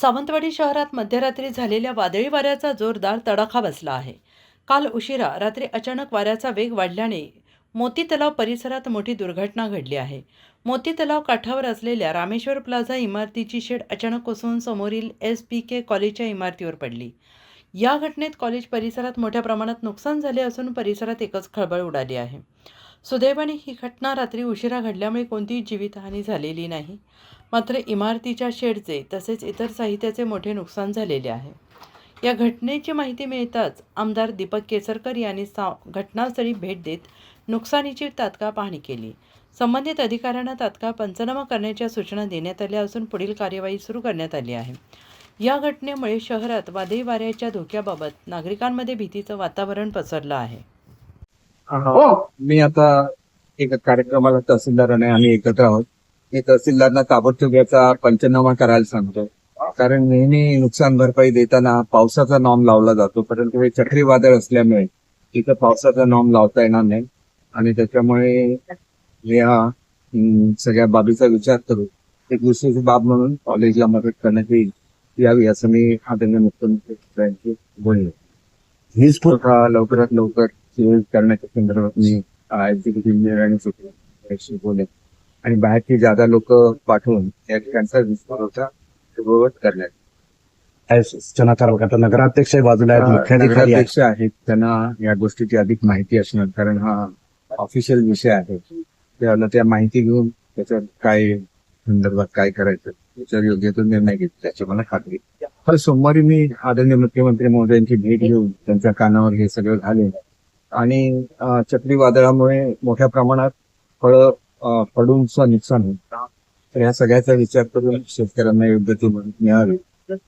सावंतवाडी शहरात मध्यरात्री झालेल्या वादळी वाऱ्याचा जोरदार तडाखा बसला आहे. काल उशिरा रात्री अचानक वाऱ्याचा वेग वाढल्याने मोती तलाव परिसरात मोठी दुर्घटना घडली आहे. मोती तलाव काठावर असलेल्या रामेश्वर प्लाझा इमारतीची शेड अचानक कोसळून समोरील SPK कॉलेजच्या इमारतीवर पडली. या घटनेत कॉलेज परिसरात मोठ्या प्रमाणात नुकसान झाले असून परिसरात एकच खळबळ उडाली आहे. सुदैवाने ही घटना रात्री उशिरा घडल्यामुळे कोणतीही जीवितहानी झालेली नाही. मात्र इमारतीच्या शेडचे तसेच इतर साहित्याचे मोठे नुकसान झालेले आहे. या घटनेची माहिती मिळताच आमदार दीपक केसरकर यांनी घटनास्थळी भेट देत नुकसानीची तात्काळ पाहणी केली. संबंधित अधिकाऱ्यांना तात्काळ पंचनामा करण्याच्या सूचना देण्यात आल्या असून पुढील कार्यवाही सुरू करण्यात आली आहे. या घटनेमुळे शहरात वादळी वाऱ्याच्या धोक्याबाबत नागरिकांमध्ये भीतीचं वातावरण पसरलं आहे. मी आता एका कार्यक्रमाला तहसीलदाराने आम्ही एकत्र आहोत. मी तहसीलदारांना ताबडतोब याचा पंचनामा करायला सांगतो. कारण नेहमी नुकसान भरपाई देताना पावसाचा नॉर्म लावला जातो, परंतु हे चक्रीवादळ असल्यामुळे इथं पावसाचा नॉर्म लावता येणार नाही आणि त्याच्यामुळे या सगळ्या बाबीचा विचार करू एक दुसरी बाब म्हणून कॉलेजला मदत करण्यात यावी असं मी आदरणीय मुख्यमंत्र्यांची बोललो. हीच लवकरात लवकर करण्याच्या संदर्भात मी एक्झिक्युटिव्ह इंजिनियर आणि सुपरवायझरशी बोलेन आणि बाहेरची जादा लोक पाठवून या ठिकाणचा विस्तार करण्यात. नगराध्यक्ष बाजूला नगराध्यक्ष आहेत, त्यांना या गोष्टीची अधिक माहिती असणार कारण हा ऑफिशियल विषय आहे. त्याला त्या माहिती घेऊन त्याच्यात काय संदर्भात काय करायचं त्याच्यावर योग्य तो निर्णय घेतला त्याची मला खात्री. तर सोमवारी मी आदरणीय मुख्यमंत्री महोदयांची भेट घेऊन त्यांच्या कानावर हे सगळं झाले आणि चक्रीवादळामुळे मोठ्या प्रमाणात फळं पडूनचं नुकसान होतं. तर या सगळ्याचा विचार करून शेतकऱ्यांना योग्य ती मदत मिळावी.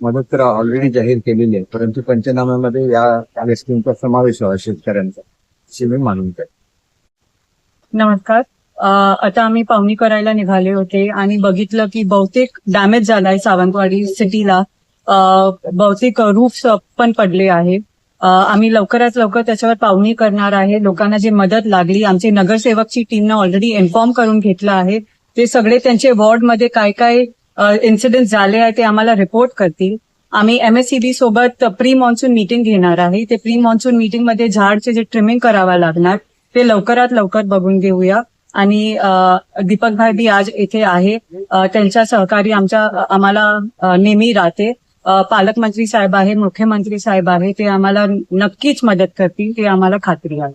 मदत तर ऑलरेडी जाहीर केलेली आहे, परंतु पंचनाम्यामध्ये या गोष्टींचा समावेश व्हावा शेतकऱ्यांचा अशी मी मानून आहे. नमस्कार. आता आम्ही पाहणी करायला निघाले होते आणि बघितलं की बहुतेक डॅमेज झालाय सावंतवाडी सिटीला. बहुतेक रूफ पण पडले आहे. आम्ही लवकरात लवकर त्याच्यावर पाहणी करणार आहे. लोकांना जी मदत लागली आमची नगरसेवकची टीमनं ऑलरेडी इन्फॉर्म करून घेतलं आहे. ते सगळे त्यांचे वॉर्डमध्ये काय काय इन्सिडेंट झाले आहे ते आम्हाला रिपोर्ट करतील. आम्ही MSEB सोबत प्री मॉन्सून मीटिंग घेणार आहे. ते प्री मॉन्सून मीटिंगमध्ये झाडचे जे ट्रिमिंग करावं लागणार ते लवकरात लवकर बघून घेऊया. आणि दीपक भाई बी आज इथे आहे. त्यांच्या सहकारी आम्हाला नेहमी राहते. पालकमंत्री साहेब आहे, मुख्यमंत्री साहेब आहे, ते आम्हाला नक्कीच मदत करतील, ते आम्हाला खात्री आहे.